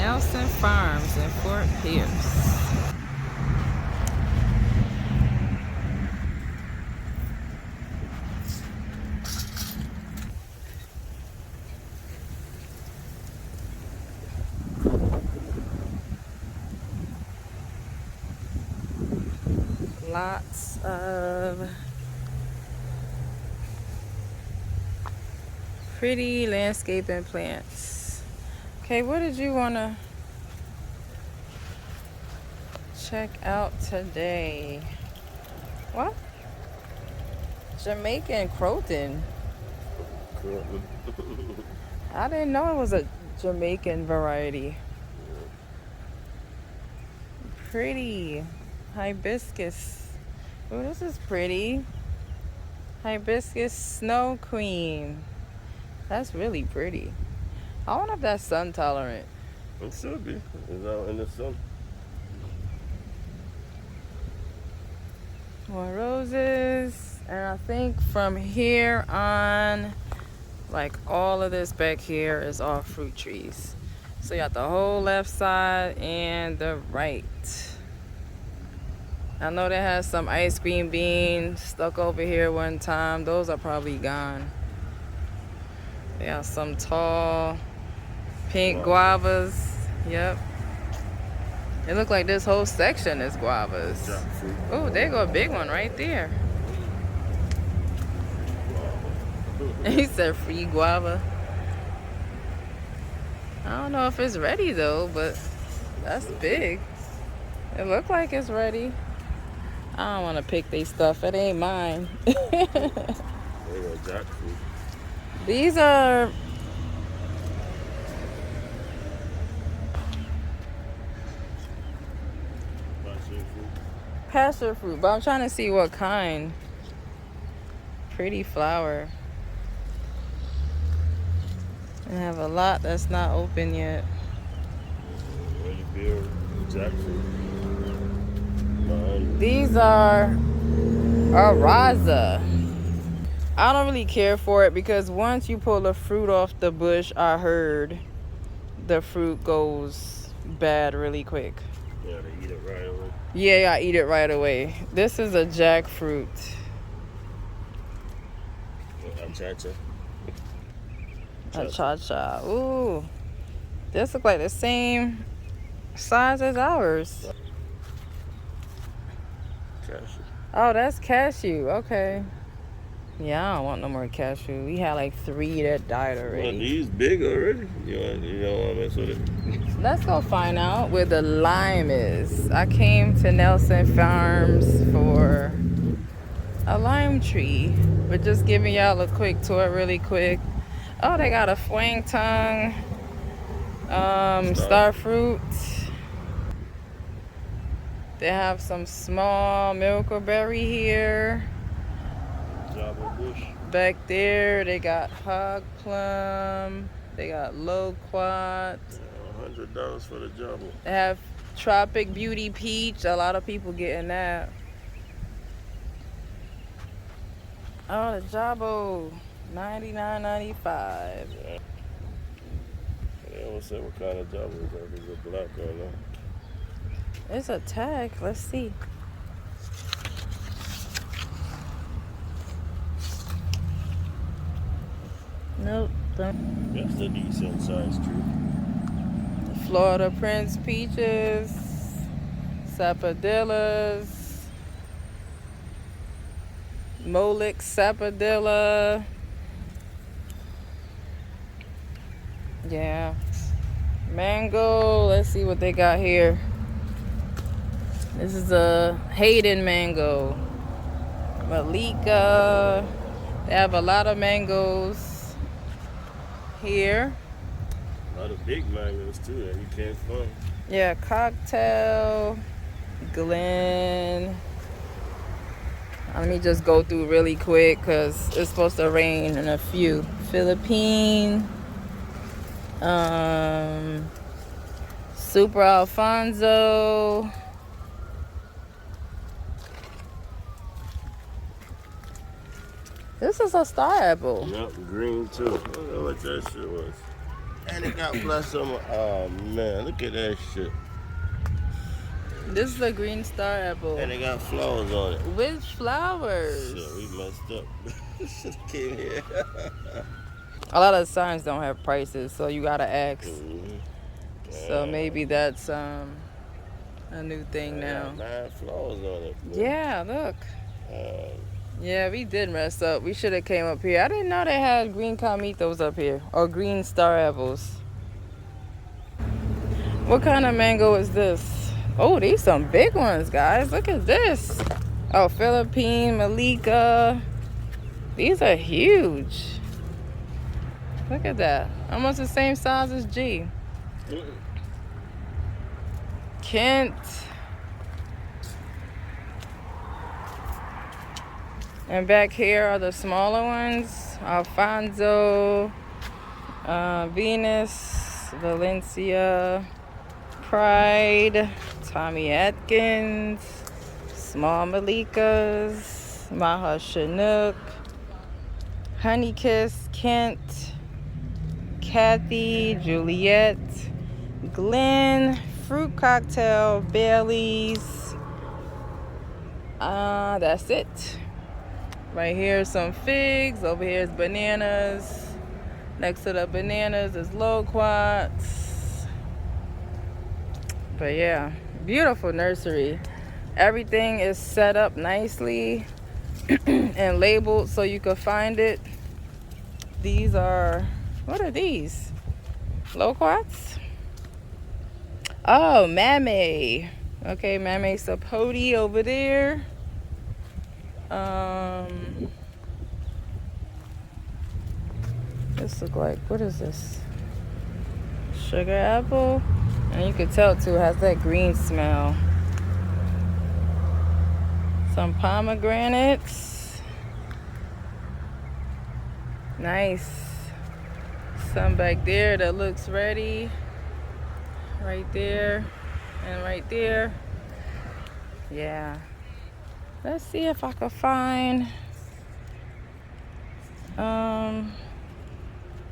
Nelson Farms in Fort Pierce. Lots of pretty landscaping plants. Okay, what did you want to check out today? What? Jamaican Croton. I didn't know it was a Jamaican variety. Pretty. Hibiscus. Oh, this is pretty. Hibiscus Snow Queen. That's really pretty. I wonder if that's sun tolerant. It should be. It's out in the sun. More roses. And I think from here on, like all of this back here is all fruit trees. So you got the whole left side and the right. I know they had some ice cream beans stuck over here one time. Those are probably gone. They got some tall pink guavas. Yep. It looked like this whole section is guavas. Jackfruit. Oh, there go a big one right there. He said free guava. I don't know if it's ready though, but that's big. It looked like it's ready. I don't want to pick these stuff. It ain't mine. Jackfruit. These are passion fruit, but I'm trying to see what kind. Pretty flower. I have a lot that's not open yet. These are Araza. I don't really care for it because once you pull the fruit off the bush, I heard the fruit goes bad really quick. Yeah, they eat it right away. Yeah, I eat it right away. This is a jackfruit. Cha-cha. A cha-cha. Ooh. This looks like the same size as ours. Cashew. Oh, that's cashew. Okay. Yeah, I don't want no more cashew. We had like 3 that died already. Well, these big already. You don't want to mess with it. Let's go find out where the lime is. I came to Nelson Farms for a lime tree. But just giving y'all a quick tour really quick. Oh, they got a fwang tongue. Star fruit. They have some small milkberry here. Java bush. Back there, they got hog plum. They got loquat. $100 for the Java. They have tropic beauty peach. A lot of people getting that. Oh, the Jabo, $99.95. Yeah. They always say what kind of Java is that? Is it black or not? It's a tag. Let's see. Nope. That's a decent sized tree. Florida Prince peaches, sapodillas, Molic sapodilla. Yeah. Mango. Let's see what they got here. This is a Hayden mango. Malika. They have a lot of mangoes here. A lot of big mangoes too that you can't find. Yeah, cocktail, Glen. Let me just go through really quick because it's supposed to rain in a few. Philippine. Super Alfonso. This is a star apple. Yep, green too. I don't know what that shit was. And it got blossom. Oh man, look at that shit. This is a green star apple. And it got flowers on it. With flowers. Shit, we messed up. Should have came here. A lot of signs don't have prices, so you gotta ask. Mm-hmm. So maybe that's a new thing now. 9 flowers on it. Bro. Yeah, look. Yeah, we did mess up. We should have came up here. I didn't know they had green camitos up here, or green star apples. What kind of mango is this? Oh, these some big ones, guys. Look at this. Oh, Philippine, Malika. These are huge. Look at that. Almost the same size as G. Kent. And back here are the smaller ones. Alfonso, Venus, Valencia, Pride, Tommy Atkins, Small Malikas, Maha Chinook, Honeykiss, Kent, Kathy, Juliet, Glenn, Fruit Cocktail, Bailey's. That's it. Right here, some figs. Over here is bananas. Next to the bananas is loquats. But yeah, beautiful nursery. Everything is set up nicely and labeled so you can find it. These are, what are these? Loquats? Oh, Mame. Okay, Mame Sapote over there. This look like, what is this? Sugar apple. And you can tell too, it has that green smell. Some pomegranates. Nice. Some back there that looks ready. Right there. And right there. Yeah. Let's see if I can find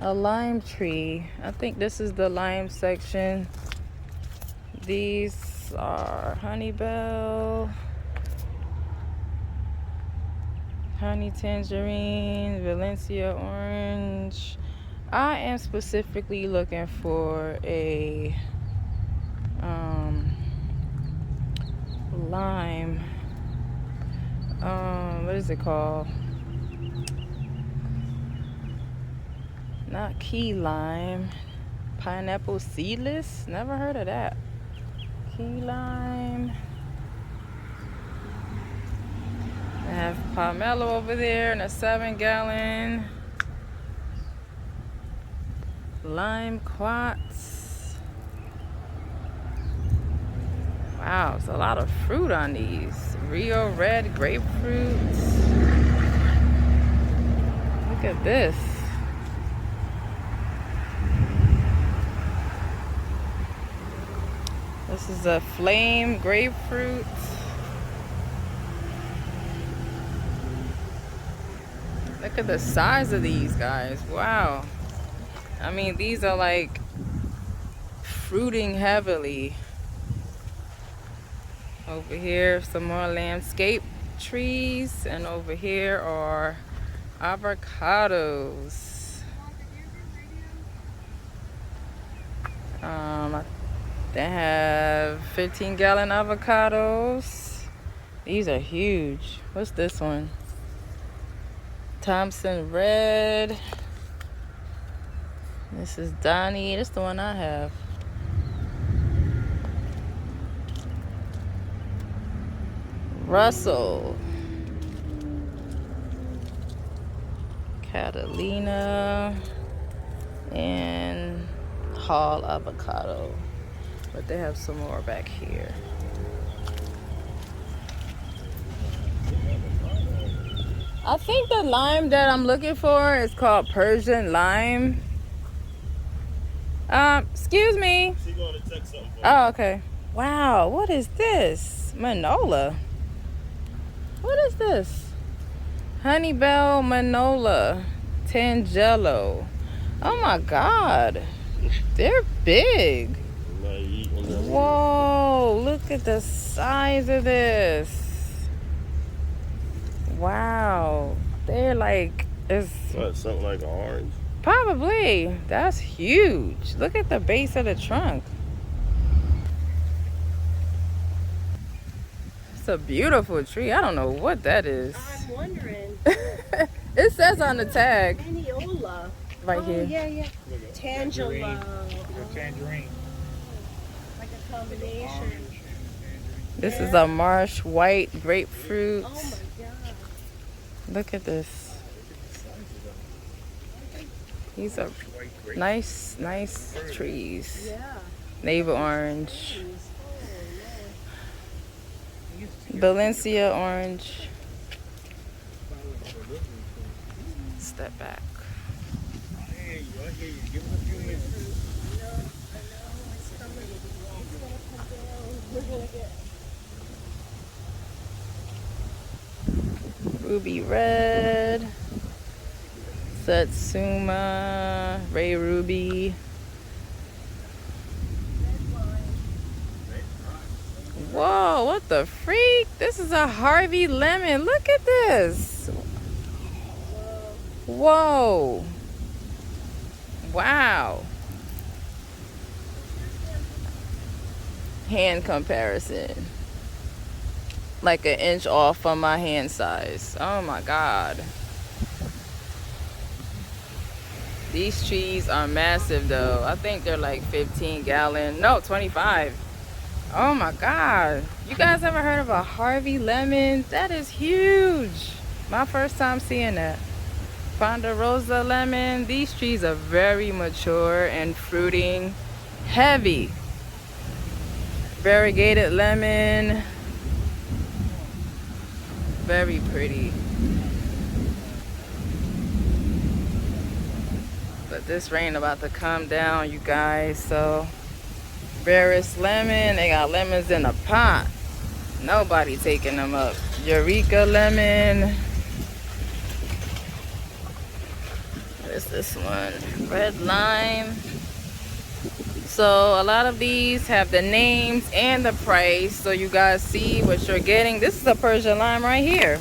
a lime tree. I think this is the lime section. These are Honeybell, Honey Tangerine, Valencia Orange. I am specifically looking for a lime. What is it called? Not key lime. Pineapple seedless? Never heard of that. Key lime. I have pomelo over there in a 7-gallon. Lime quartz. Wow, it's a lot of fruit on these. Rio Red grapefruits. Look at this. This is a flame grapefruit. Look at the size of these guys. Wow. I mean, these are like fruiting heavily. Over here, some more landscape trees. And over here are avocados. They have 15-gallon avocados. These are huge. What's this one? Thompson Red. This is Donnie. This is the one I have. Russell. Catalina. And Hall avocado. But they have some more back here. I think the lime that I'm looking for is called Persian lime. Excuse me. She going to text something for Oh, okay. Wow, what is this? Manola. What is this? Honeybell Manola Tangelo. Oh my God. They're big. Now you eating them. Whoa, look at the size of this. Wow. They're like, it's What, something like an orange? probably. That's huge. Look at the base of the trunk. It's a beautiful tree. I don't know what that is. I'm wondering. It says on the tag Maniola. right here. Yeah. Tangela. Tangerine. Like a combination. This is a marsh white grapefruit. Oh my god. Look at this. These are nice trees. Yeah. Navel orange. Oh, Valencia orange. Step back. Ruby red. Satsuma. Ray ruby. Whoa, what the freak? This is a Harvey lemon. Look at this. Whoa. Wow. Hand comparison. Like an inch off from my hand size. Oh my God. These trees are massive though. I think they're like 15 gallon. No, 25. Oh my God. You guys ever heard of a Harvey lemon? That is huge. My first time seeing that. Ponderosa lemon. These trees are very mature and fruiting heavy. Variegated lemon. Very pretty. But this rain about to come down, you guys. So, Barris lemon. They got lemons in a pot. Nobody taking them up. Eureka lemon. What is this one? Red lime. So a lot of these have the names and the price, so you guys see what you're getting. This is a Persian lime right here,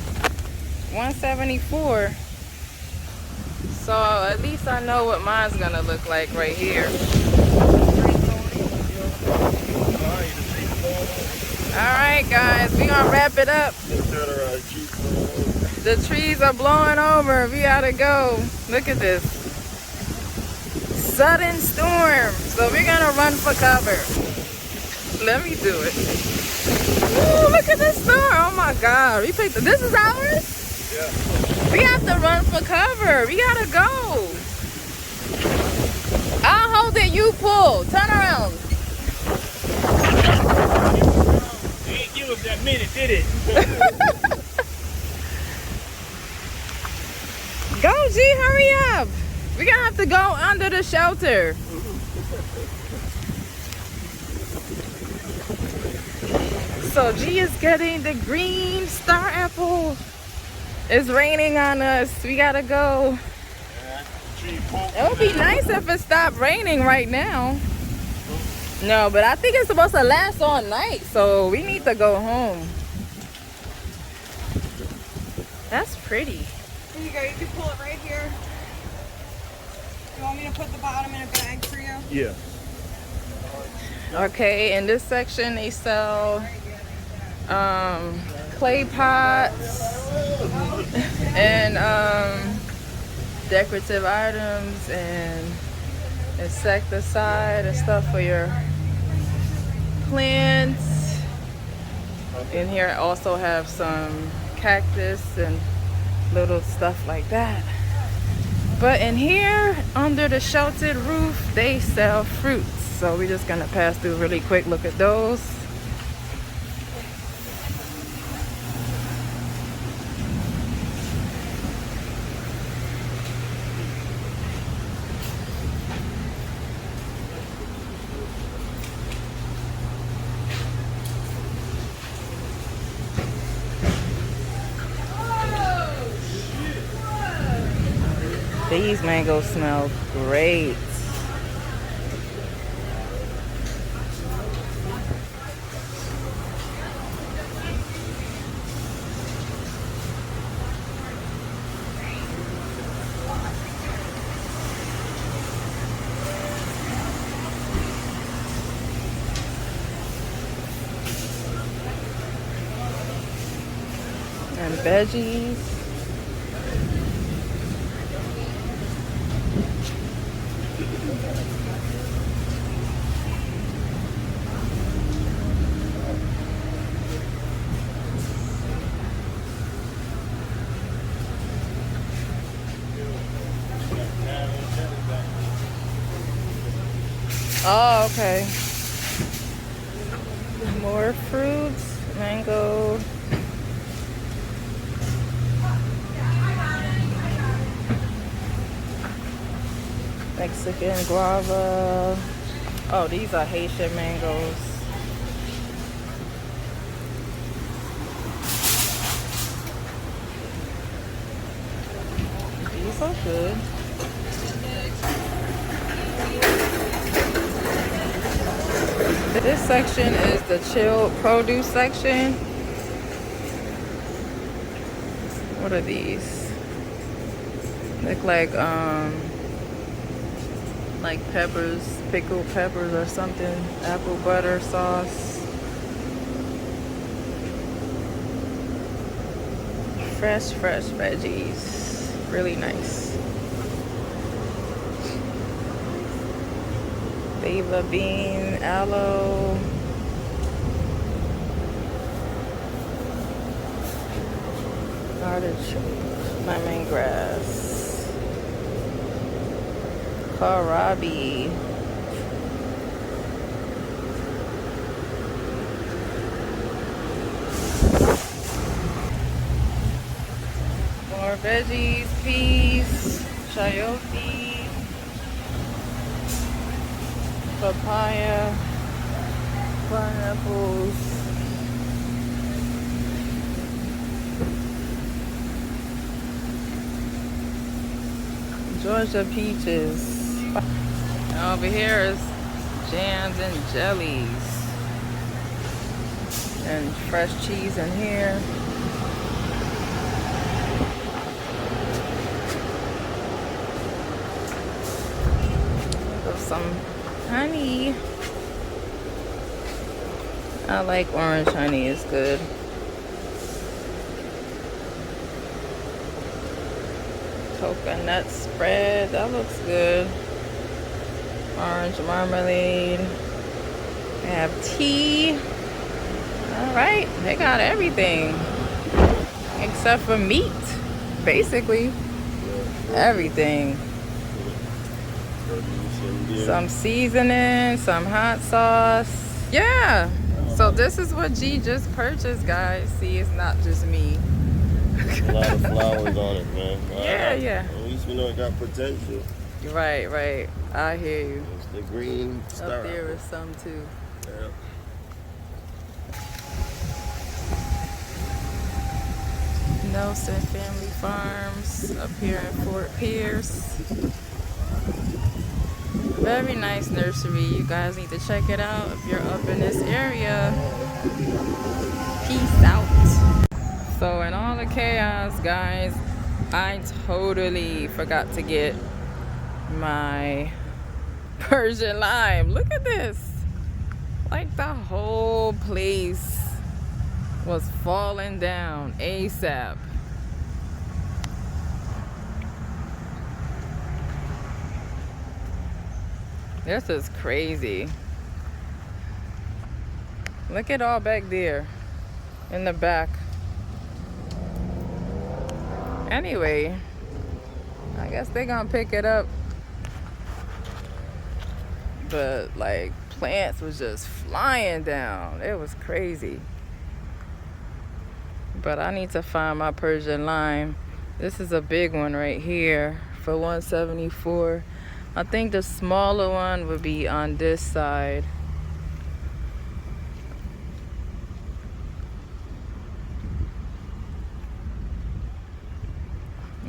$174. So at least I know what mine's gonna look like right here. All right, guys, we gonna wrap it up. The trees are blowing over. We gotta go. Look at this. Sudden storm. So we're gonna run for cover. Let me do it. Ooh, look at this storm. Oh my God. We picked this is ours? Yeah. We have to run for cover. We gotta go. I'll hold it, you pull. Turn around. They didn't give us that minute, did it? Go, G, hurry up. We're gonna have to go under the shelter. So G is getting the green star apple. It's raining on us. We gotta go. It would be nice if it stopped raining right now. No, but I think it's supposed to last all night, so we need to go home. That's pretty. Here you go. You can pull it right here. You want me to put the bottom in a bag for you? Yeah. Okay, in this section they sell clay pots and decorative items and insecticide and stuff for your plants. In here I also have some cactus and little stuff like that. But in here, under the sheltered roof, they sell fruits. So we're just gonna pass through really quick, look at those. These mangoes smell great. and veggies. Oh, okay. More fruits, mango. Mexican guava. Oh, these are Haitian mangoes. These are good. This section is the chilled produce section. What are these? Look like peppers, pickled peppers or something. Apple butter sauce. Fresh veggies. Really nice. Fava bean, aloe. Artichoke, lemongrass. Kohlrabi. More veggies, peas, chayote. Papaya, pineapples, Georgia peaches. And over here is jams and jellies and fresh cheese in here. There's some honey. I like orange honey, it's good. Coconut spread, that looks good. Orange marmalade. They have tea. Alright, they got everything. Except for meat. Basically. Everything. Some seasoning, some hot sauce. Yeah. So this is what G just purchased, guys. See, it's not just me. A lot of flowers on it, man. Yeah. At least we know it got potential. Right. I hear you. It's the green star. Up there is some too. Yeah. Nelson Family Farms up here in Fort Pierce. Very nice nursery. You guys need to check it out if you're up in this area. Peace out. So in all the chaos, guys, I totally forgot to get my Persian lime. Look at this. Like the whole place was falling down ASAP. This is crazy. Look at all back there in the back. Anyway, I guess they're gonna pick it up. But like plants was just flying down. It was crazy. But I need to find my Persian lime. This is a big one right here for $174. I think the smaller one would be on this side.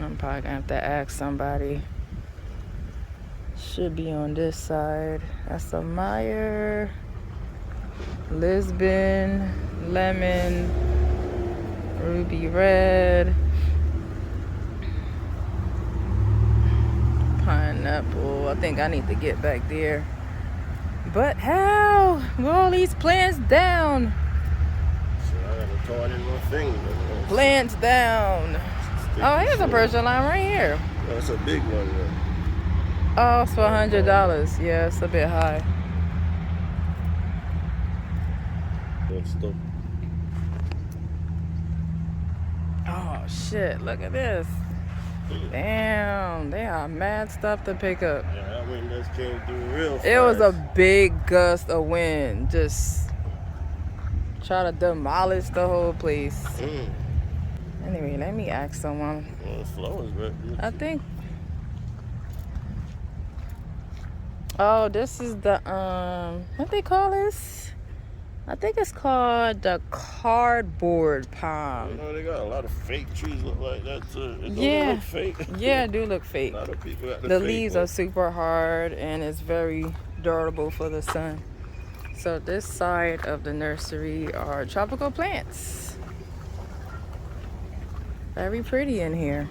I'm probably gonna have to ask somebody. Should be on this side. That's a Meyer, Lisbon, lemon, ruby red, pineapple. I think I need to get back there. But how? With all these plants down. So I got a thorn in my finger. plants down. Oh, here's a Persian lime right here. That's a big one, though. Oh, it's for $100. Yeah, it's a bit high. That's dope. Oh shit! Look at this. Damn, they are mad stuff to pick up. Yeah, that wind just came through real fast. It was a big gust of wind, just try to demolish the whole place. Anyway, let me ask someone. Well, the flow is right. I think. Oh, this is the what they call this? I think it's called the cardboard You palm. know, they got a lot of fake trees look like that too. It don't Yeah. look fake. Yeah, it do look fake. A lot of people got the The fake leaves one. are super hard and it's very durable for the sun. So this side of the nursery are tropical plants. Very pretty in here.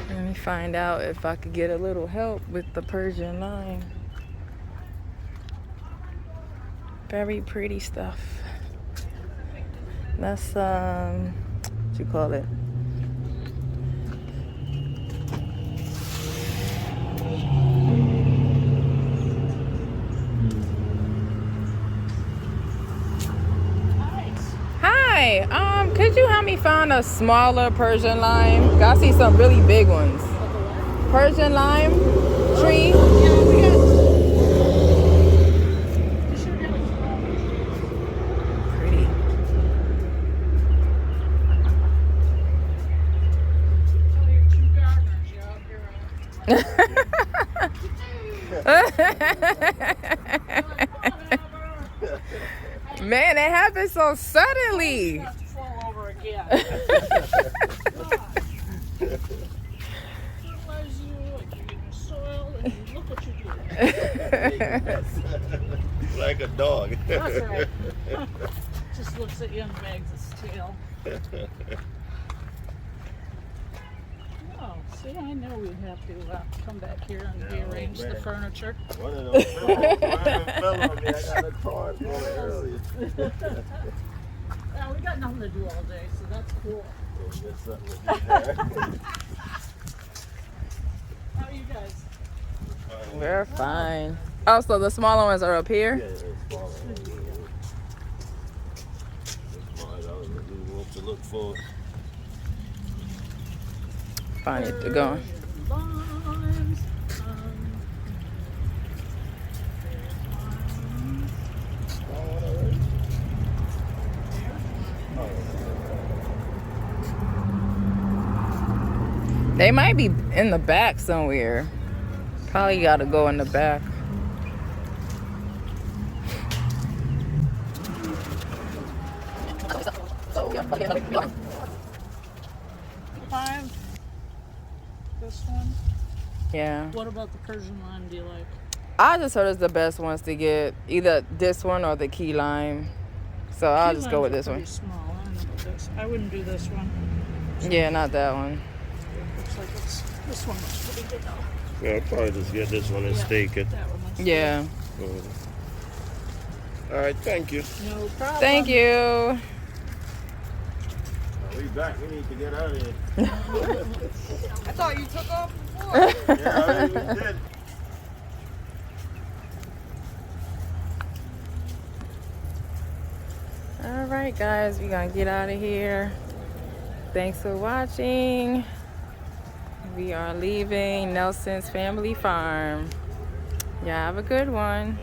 Let me find out if I could get a little help with the Persian lime. Very pretty stuff. That's what you call it? Hi, could you help me find a smaller Persian lime? I see some really big ones. Persian lime tree. Pretty. Man, it happened so suddenly. Fall over again. Fertilize you, and you get the soil, and you look what you do. Like a dog. That's right. Just looks at you and wags its tail. Oh, see, I know we'd have to come back here and rearrange the furniture. One of those fell on me. I got a card for it earlier. Yeah, we got nothing to do all day, so that's cool. How are you guys? We're fine. Oh, so the smaller ones are up here? Yeah, it's smaller. What to look for. Find it to go. Limes, They might be in the back somewhere. Probably gotta go in the back. five. This one. Yeah. What about the Persian lime do you like? I just heard it's the best ones to get. Either this one or the key lime. So I'll just go with this one. Small. I don't know about this. I wouldn't do this one. Yeah, not that one. Looks like this one looks pretty good though. Yeah, I'll probably just get this one and stake it. That one looks Yeah. All right, thank you. good. No problem. Thank you. We back. We need to get out of here. I thought you took off before. Yeah, I mean, we did. All right, guys, we're gonna get out of here. Thanks for watching. We are leaving Nelson's Family Farm. Y'all have a good one.